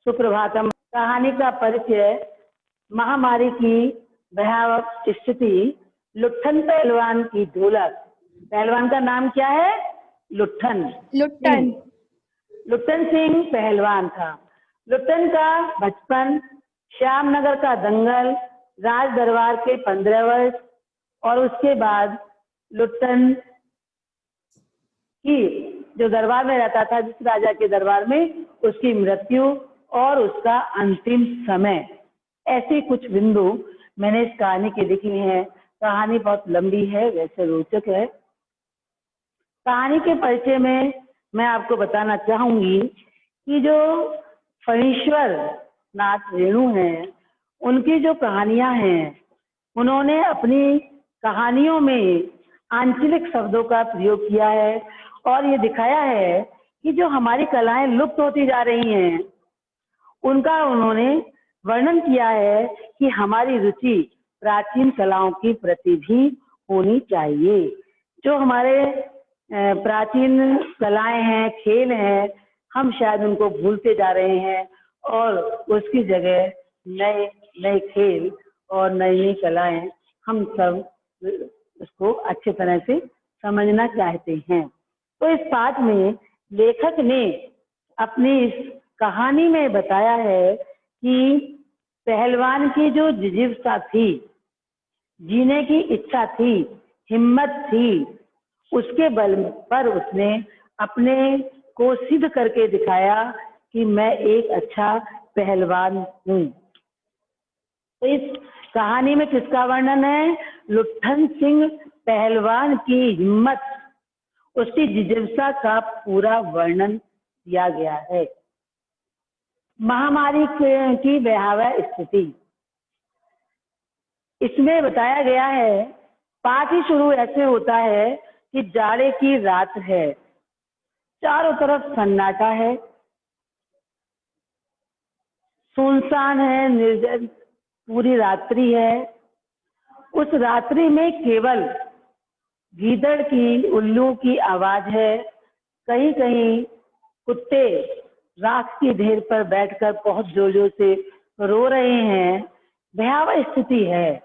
सुप्रभातम। कहानी का परिचय। महामारी की भयावह स्थिति। लुट्ठन पहलवान की ढोलक। पहलवान का नाम क्या है? लुट्ठन लुट्ठन। सिंह। लुट्ठन सिंह पहलवान था। लुट्ठन का बचपन श्यामनगर का दंगल, राज दरबार के 15 वर्ष और उसके बाद लुट्ठन की जो दरबार में रहता था, जिस राजा के दरबार में, उसकी मृत्यु और उसका अंतिम समय, ऐसे कुछ बिंदु मैंने इस कहानी के लिखे हैं। कहानी बहुत लंबी है, वैसे रोचक है। कहानी के परिचय में मैं आपको बताना चाहूंगी कि जो फणीश्वर नाथ रेणु हैं, उनकी जो कहानियां हैं, उन्होंने अपनी कहानियों में आंचलिक शब्दों का प्रयोग किया है और ये दिखाया है कि जो हमारी कलाएं लुप्त होती जा रही हैं, उनका उन्होंने वर्णन किया है कि हमारी रुचि प्राचीन कलाओं की प्रति भी होनी चाहिए। जो हमारे प्राचीन कलाएं हैं, खेल हैं, हम शायद उनको भूलते जा रहे हैं और उसकी जगह नए नए खेल और नई नई कलाएं हम सब उसको अच्छे तरह से समझना चाहते हैं। तो इस पाठ में लेखक ने अपनी इस कहानी में बताया है कि पहलवान की जो जिज्ञासा थी, जीने की इच्छा थी, हिम्मत थी, उसके बल पर उसने अपने को सिद्ध करके दिखाया कि मैं एक अच्छा पहलवान हूँ। तो इस कहानी में किसका वर्णन है? लुट्ठन सिंह पहलवान की हिम्मत, उसकी जिज्ञासा का पूरा वर्णन किया गया है। महामारी की भयावह स्थिति, इसमें बताया गया है। पाठ ही शुरू ऐसे होता है कि जाड़े की रात है, चारों तरफ सन्नाटा है, सुनसान है, निर्जन पूरी रात्रि है। उस रात्रि में केवल गीदड़ की, उल्लू की आवाज है। कहीं कहीं कुत्ते राख की ढेर पर बैठकर बहुत जोर जोर से रो रहे हैं। भयावह स्थिति है।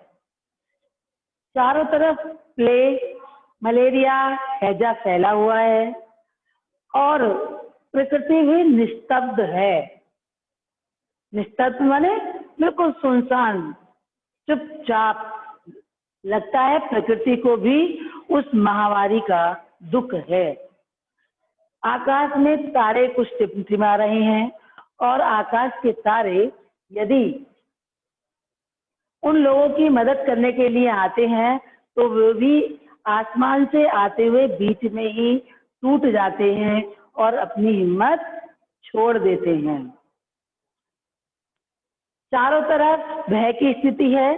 चारों तरफ प्लेग, मलेरिया, हैजा फैला हुआ है और प्रकृति भी निस्तब्ध है। निस्तब्ध माने बिल्कुल सुनसान, चुपचाप। लगता है प्रकृति को भी उस महामारी का दुख है। आकाश में तारे कुछ टिमटिमा रहे हैं और आकाश के तारे यदि उन लोगों की मदद करने के लिए आते हैं तो वो भी आसमान से आते हुए बीच में ही टूट जाते हैं और अपनी हिम्मत छोड़ देते हैं। चारों तरफ भय की स्थिति है।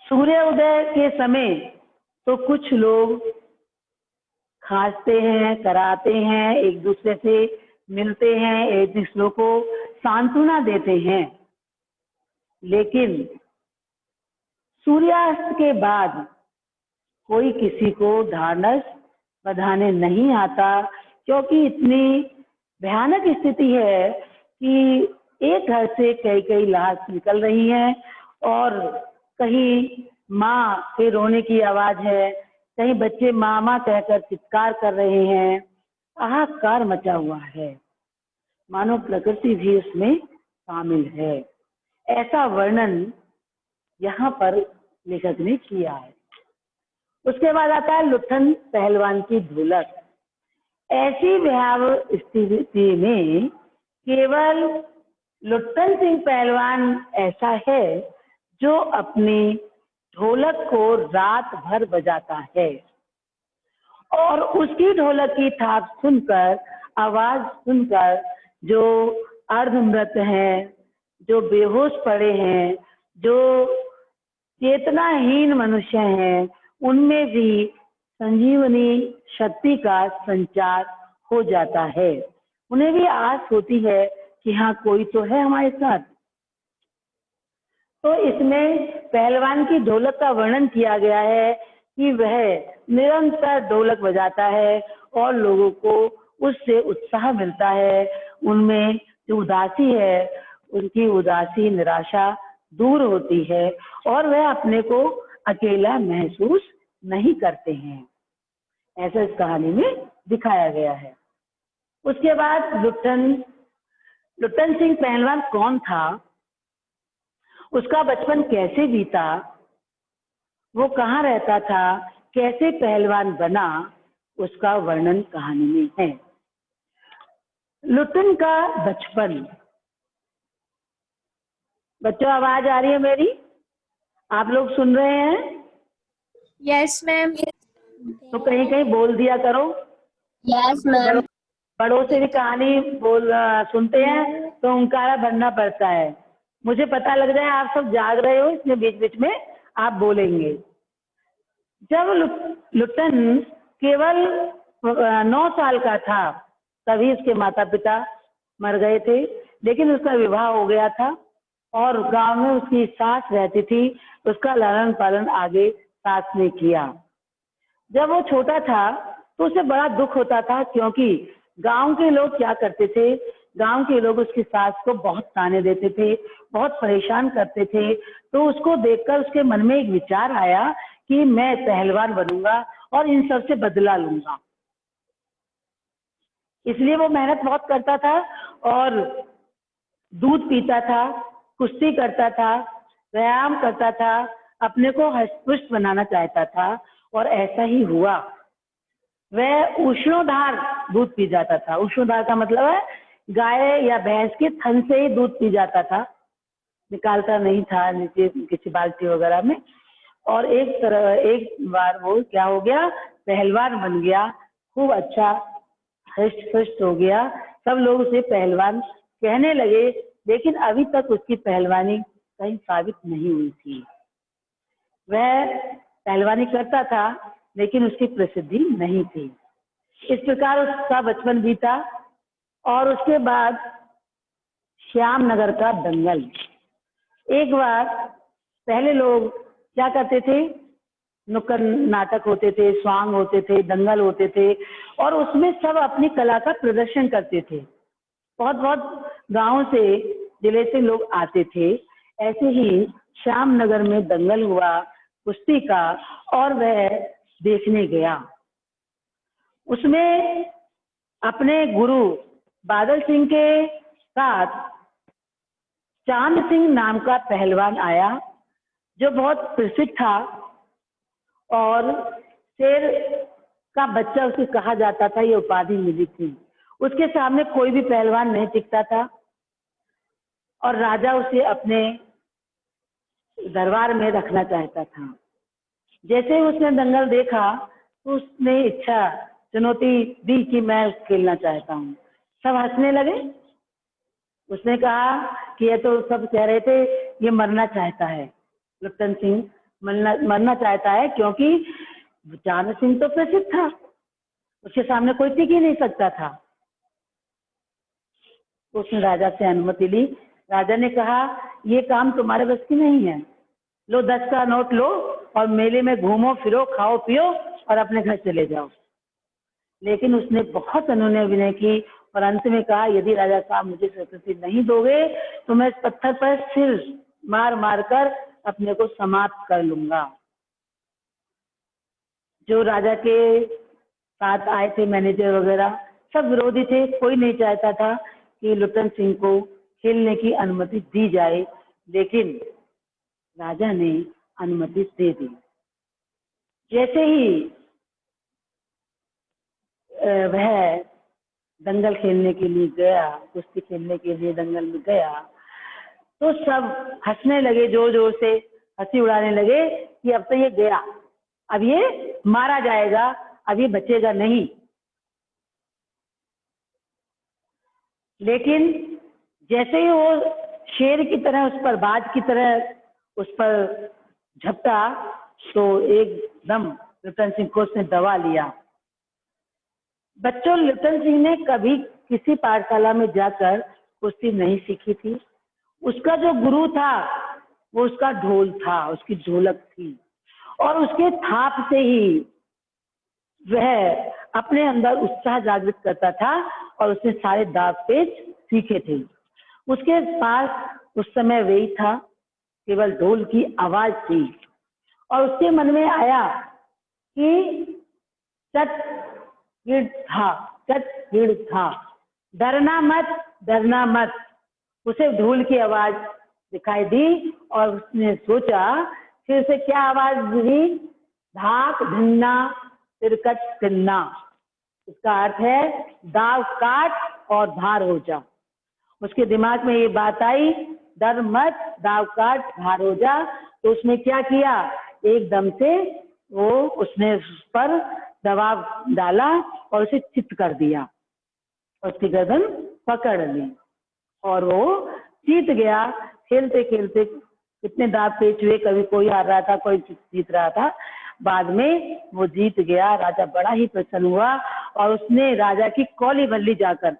सूर्य उदय के समय तो कुछ लोग खांसते हैं, कराते हैं, एक दूसरे से मिलते हैं, एक दूसरे को सांत्वना देते हैं। लेकिन सूर्यास्त के बाद कोई किसी को ढांढस बंधाने नहीं आता, क्योंकि इतनी भयानक स्थिति है कि एक घर से कई कई लाश निकल रही हैं और कहीं माँ के रोने की आवाज है, कहीं बच्चे मामा कहकर चित्कार कर रहे हैं। हाहाकार मचा हुआ है, मानो प्रकृति भी उसमें शामिल है। ऐसा वर्णन यहाँ पर लेखक ने किया है। उसके बाद आता है लुट्ठन पहलवान की ढोलक। ऐसी भयावह स्थिति में केवल लुट्ठन सिंह पहलवान ऐसा है जो अपनी ढोलक को रात भर बजाता है और उसकी ढोलक की थाप सुनकर, आवाज सुनकर जो अर्धमृत हैं, जो बेहोश पड़े हैं, जो चेतनाहीन मनुष्य हैं, उनमें भी संजीवनी शक्ति का संचार हो जाता है। उन्हें भी आस होती है कि हाँ, कोई तो है हमारे साथ। तो इसमें पहलवान की ढोलक का वर्णन किया गया है कि वह निरंतर ढोलक बजाता है और लोगों को उससे उत्साह मिलता है उनमें जो उदासी है, उनकी उदासी निराशा दूर होती है और वह अपने को अकेला महसूस नहीं करते हैं। ऐसा इस कहानी में दिखाया गया है। उसके बाद लुट्टन सिंह पहलवान कौन था, उसका बचपन कैसे बीता, वो कहाँ रहता था, कैसे पहलवान बना, उसका वर्णन कहानी में है। लुट्टन का बचपन। बच्चों आवाज आ रही है मेरी? आप लोग सुन रहे हैं? Yes ma'am. तो कहीं कहीं बोल दिया करो। Yes ma'am. बड़ों से भी कहानी सुनते हैं तो हुंकारा भरना पड़ता है। मुझे पता लग जाए आप सब जाग रहे हो, इसमें बीच बीच में आप बोलेंगे। जब लुट्टन केवल 9 साल का था तभी उसके माता पिता मर गए थे, लेकिन उसका विवाह हो गया था और गांव में उसकी सास रहती थी। उसका लालन पालन आगे सास ने किया। जब वो छोटा था तो उसे बड़ा दुख होता था, क्योंकि गांव के लोग क्या करते थे, गांव के लोग उसकी सास को बहुत ताने देते थे, बहुत परेशान करते थे। तो उसको देखकर उसके मन में एक विचार आया कि मैं पहलवान बनूंगा और इन सब से बदला लूंगा। इसलिए वो मेहनत बहुत करता था और दूध पीता था, कुश्ती करता था, व्यायाम करता था, अपने को हष्ट-पुष्ट बनाना चाहता था और ऐसा ही हुआ। वह उष्णोधार दूध पी जाता था। उष्णोधार का मतलब है गाय या भैंस के थन से ही दूध पी जाता था, निकालता नहीं था नीचे किसी बाल्टी वगैरह में। और एक बार वो क्या हो गया, पहलवान बन गया, खूब अच्छा हृष्ट पुष्ट हो गया। सब लोग उसे पहलवान कहने लगे, लेकिन अभी तक उसकी पहलवानी कहीं साबित नहीं हुई थी। वह पहलवानी करता था लेकिन उसकी प्रसिद्धि नहीं थी। इस प्रकार उसका बचपन बीता और उसके बाद श्यामनगर का दंगल। एक बार पहले लोग क्या करते थे, नुक्कड़ नाटक होते थे, स्वांग होते थे, दंगल होते थे और उसमें सब अपनी कला का प्रदर्शन करते थे। बहुत बहुत गांव से, जिले से लोग आते थे। ऐसे ही श्यामनगर में दंगल हुआ कुश्ती का और वह देखने गया। उसमें अपने गुरु बादल सिंह के साथ चांद सिंह नाम का पहलवान आया, जो बहुत प्रसिद्ध था और शेर का बच्चा उसे कहा जाता था, ये उपाधि मिली थी। उसके सामने कोई भी पहलवान नहीं टिकता था और राजा उसे अपने दरबार में रखना चाहता था। जैसे ही उसने दंगल देखा तो उसने इच्छा चुनौती दी कि मैं खेलना चाहता हूँ। सब हंसने लगे। उसने कहा कि ये तो सब कह रहे थे ये मरना चाहता है, लुट्टन सिंह मरना चाहता है, क्योंकि चांद सिंह तो प्रसिद्ध था, उसके सामने कोई टिक ही नहीं सकता था। उसने राजा से अनुमति ली। राजा ने कहा ये काम तुम्हारे बस की नहीं है, लो 10 का नोट लो और मेले में घूमो फिरो, खाओ पियो और अपने घर चले जाओ। लेकिन उसने बहुत अनुनय विनय की और अंत में कहा यदि राजा साहब मुझे स्वीकृति नहीं दोगे तो मैं इस पत्थर पर सिर मार मार कर अपने को समाप्त कर लूंगा। जो राजा के साथ आए थे मैनेजर वगैरह सब विरोधी थे, कोई नहीं चाहता था कि लुट्टन सिंह को खेलने की अनुमति दी जाए, लेकिन राजा ने अनुमति दे दी। जैसे ही वह दंगल खेलने के लिए गया, कुश्ती खेलने के लिए दंगल में गया, तो सब हंसने लगे, जोर जोर से हंसी उड़ाने लगे कि अब तो ये गया, अब ये मारा जाएगा, अब ये बचेगा नहीं। लेकिन जैसे ही वो शेर की तरह उस पर, बाज की तरह उस पर झपटा, तो एकदम लुट्टन सिंह को उसने दबा लिया। बच्चों, लुट्टन सिंह ने कभी किसी पाठशाला में जाकर कुश्ती नहीं सीखी थी। उसका जो गुरु था वो उसका ढोल था, उसकी ढोलक थी और उसके थाप से ही वह अपने अंदर उत्साह जागृत करता था और उसने सारे दाव पेच सीखे थे। उसके पास उस समय वही था, केवल ढोल की आवाज थी और उसके मन में आया कि चट गिड़ था, डरना मत। उसे ढोल की आवाज दिखाई दी और उसने सोचा, फिर से क्या आवाज दी, धाक धिन्ना तिरकट तिन्ना। इसका अर्थ है दाव काट और धार हो जा। उसके दिमाग में ये बात आई, डर मत, दाव काट धार हो जा। तो उसने क्या किया, एकदम से वो उसने उस पर दबाव डाला और उसे चित कर दिया, उसकी गर्दन पकड़ ली और वो जीत गया। खेलते खेलते कितने दाव पेच हुए, कभी कोई हार रहा था, कोई जीत रहा था, बाद में वो जीत गया। राजा बड़ा ही प्रसन्न हुआ और उसने राजा की कौली भल्ली जाकर,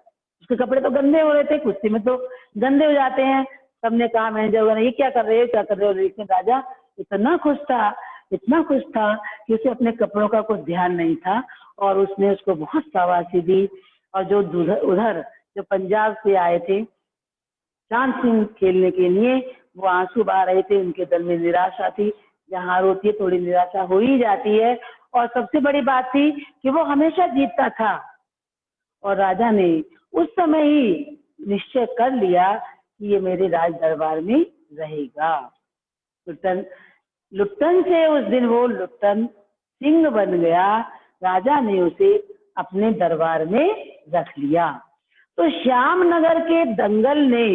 उसके कपड़े तो गंदे हो रहे थे, कुश्ती में तो गंदे हो जाते हैं, सबने कहा मैनेजर वगैरह ये क्या कर रहे हो। लेकिन राजा इतना खुश था कि उसे अपने कपड़ों का कुछ ध्यान नहीं था और उसने उसको बहुत शाबाशी दी। और जो उधर जो पंजाब से आए थे चांद सिंह खेलने के लिए, वो आंसू बहा रहे थे, उनके दिल में निराशा थी। जहाँ हार होती है थोड़ी निराशा हो ही जाती है। और सबसे बड़ी बात थी कि वो हमेशा जीतता था और राजा ने उस समय ही निश्चय कर लिया कि ये मेरे राज दरबार में रहेगा। लुट्टन से उस दिन वो लुट्टन सिंह बन गया। राजा ने उसे अपने दरबार में रख लिया। तो श्यामनगर के दंगल ने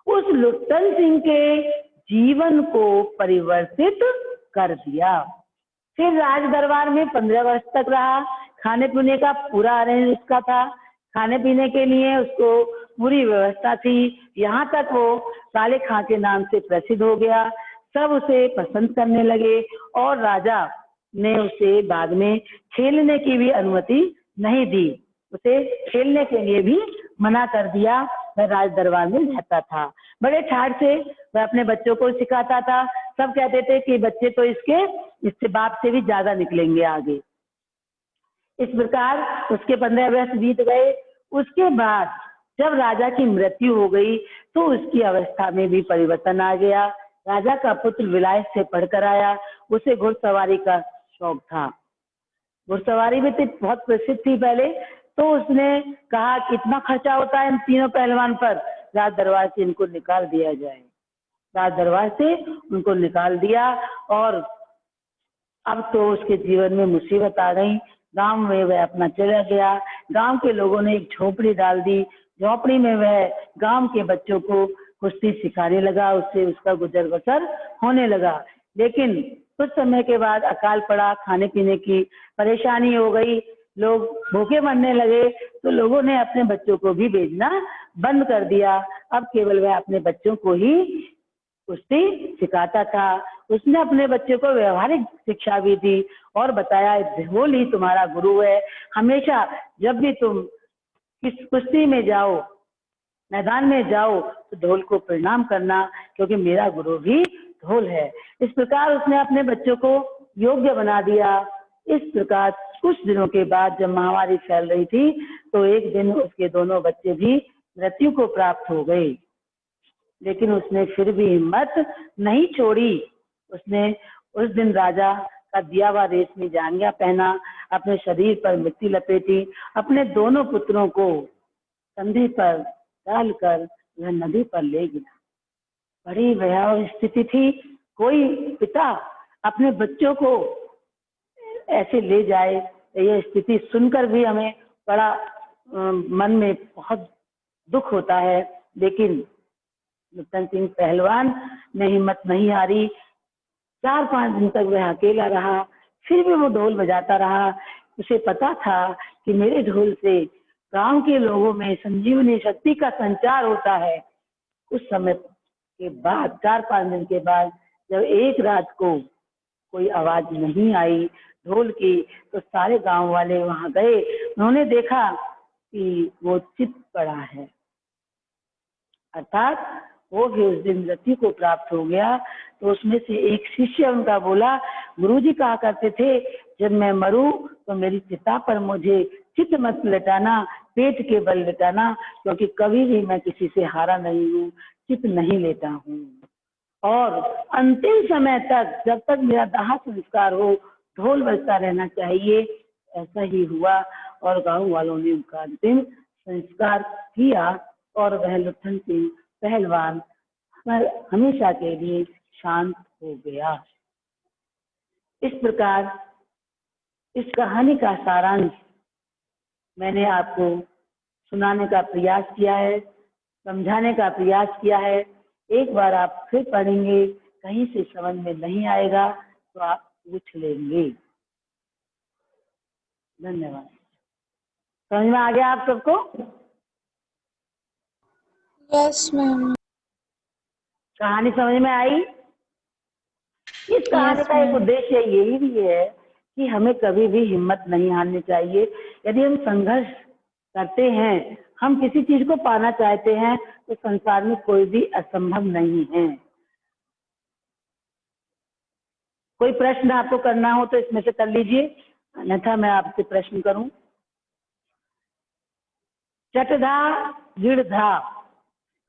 उस लुट्टन सिंह के जीवन को परिवर्तित कर दिया। फिर राज दरबार में 15 वर्ष तक रहा। खाने पीने का पूरा अरेंज उसका था, खाने पीने के लिए उसको पूरी व्यवस्था थी। यहाँ तक वो काले खां के नाम से प्रसिद्ध हो गया, सब उसे पसंद करने लगे और राजा ने उसे बाद में खेलने की भी अनुमति नहीं दी, उसे खेलने के लिए भी मना कर दिया। वह राज दरबार में रहता था, बड़े ठाट से वह अपने बच्चों को सिखाता था। सब कहते थे कि बच्चे तो इससे बाप से भी ज्यादा निकलेंगे आगे। इस प्रकार उसके 15 वर्ष बीत गए। उसके बाद जब राजा की मृत्यु हो गई तो उसकी अवस्था में भी परिवर्तन आ गया। राजा का पुत्र विलायत से पढ़कर आया, उसे घुड़सवारी का शौक था। घुड़सवारी भी तो बहुत प्रसिद्ध थी पहले। तो उसने कहा कितना खर्चा होता है इन तीनों पहलवान पर, राज दरबार से इनको निकाल दिया जाए। राज दरबार से उनको निकाल दिया और अब तो उसके जीवन में मुसीबत आ गई। गांव में वह अपना चला गया। गांव के लोगों ने एक झोपड़ी डाल दी। झोपड़ी में वह गांव के बच्चों को कुश्ती सिखाने लगा, उससे उसका गुजर बसर होने लगा। लेकिन कुछ समय के बाद अकाल पड़ा, खाने पीने की परेशानी हो गई, लोग भूखे मरने लगे। तो लोगों ने अपने बच्चों को भी भेजना बंद कर दिया। अब केवल वह अपने बच्चों को ही कुश्ती सिखाता था। उसने अपने बच्चे को व्यवहारिक शिक्षा भी दी और बताया ढोल ही तुम्हारा गुरु है। हमेशा जब भी तुम किस कुश्ती में जाओ, मैदान में जाओ, तो ढोल को प्रणाम करना, क्योंकि मेरा गुरु भी ढोल है। इस प्रकार उसने अपने बच्चों को योग्य बना दिया। इस प्रकार कुछ दिनों के बाद जब महामारी फैल रही थी तो एक दिन उसके दोनों बच्चे भी मृत्यु को प्राप्त हो गए। लेकिन उसने फिर भी हिम्मत नहीं छोड़ी। उसने उस दिन राजा का दिया हुआ रेशमी जांघिया पहना, अपने शरीर पर मिट्टी लपेटी, अपने दोनों पुत्रों को कंधे पर डालकर वह नदी पर ले गया। बड़ी भयावह स्थिति थी। कोई पिता अपने बच्चों को ऐसे ले जाए, यह स्थिति सुनकर भी हमें बड़ा मन में बहुत दुख होता है। लेकिन लुट्टन सिंह पहलवान ने हिम्मत नहीं हारी। 4-5 दिन तक वह अकेला रहा, फिर भी वो ढोल बजाता रहा। उसे पता था कि मेरे ढोल से गांव के लोगों में संजीवनी शक्ति का संचार होता है। उस समय के बाद 4-5 दिन के बाद जब एक रात को कोई आवाज नहीं आई ढोल की, तो सारे गांव वाले वहां गए। उन्होंने देखा कि वो चित पड़ा है, अर्थात वो भी उस दिन मृत्यु को प्राप्त हो गया। तो उसमें से एक शिष्य उनका बोला, गुरुजी कहा करते थे जब मैं मरूं तो मेरी चिता पर मुझे चित मत लिटाना, पेट के बल लिटाना, क्योंकि कभी भी मैं किसी से हारा नहीं हूँ, चित नहीं लेता हूँ। और अंतिम समय तक जब तक मेरा दाह संस्कार हो ढोल बजता रहना चाहिए। ऐसा ही हुआ और गांव वालों ने उनका अंतिम संस्कार किया और वह लुट्ठन सिंह पहलवान हमेशा के लिए शांत हो गया। इस प्रकार इस कहानी का सारांश मैंने आपको सुनाने का प्रयास किया है, समझाने का प्रयास किया है। एक बार आप फिर पढ़ेंगे, कहीं से समझ में नहीं आएगा तो आप पूछ लेंगे। धन्यवाद। समझ में आ गया आप सबको? Yes, ma'am. कहानी समझ में आई? इस कहानी Yes, का एक ma'am. उद्देश्य यही भी है कि हमें कभी भी हिम्मत नहीं हारनी चाहिए। यदि हम संघर्ष करते हैं, हम किसी चीज को पाना चाहते हैं, तो संसार में कोई भी असंभव नहीं है। कोई प्रश्न आपको करना हो तो इसमें से कर लीजिए, अन्यथा मैं आपसे प्रश्न करूं। चटधा गिड़धा,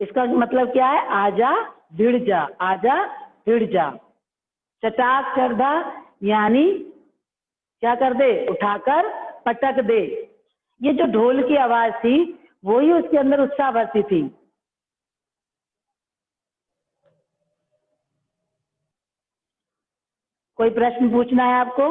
इसका मतलब क्या है? आजा भिड़ जा, आजा भिड़ जा। चटाक चढ़ा यानी क्या कर दे? उठाकर पटक दे। ये जो ढोल की आवाज थी वो ही उसके अंदर उत्साह भरती थी। कोई प्रश्न पूछना है आपको?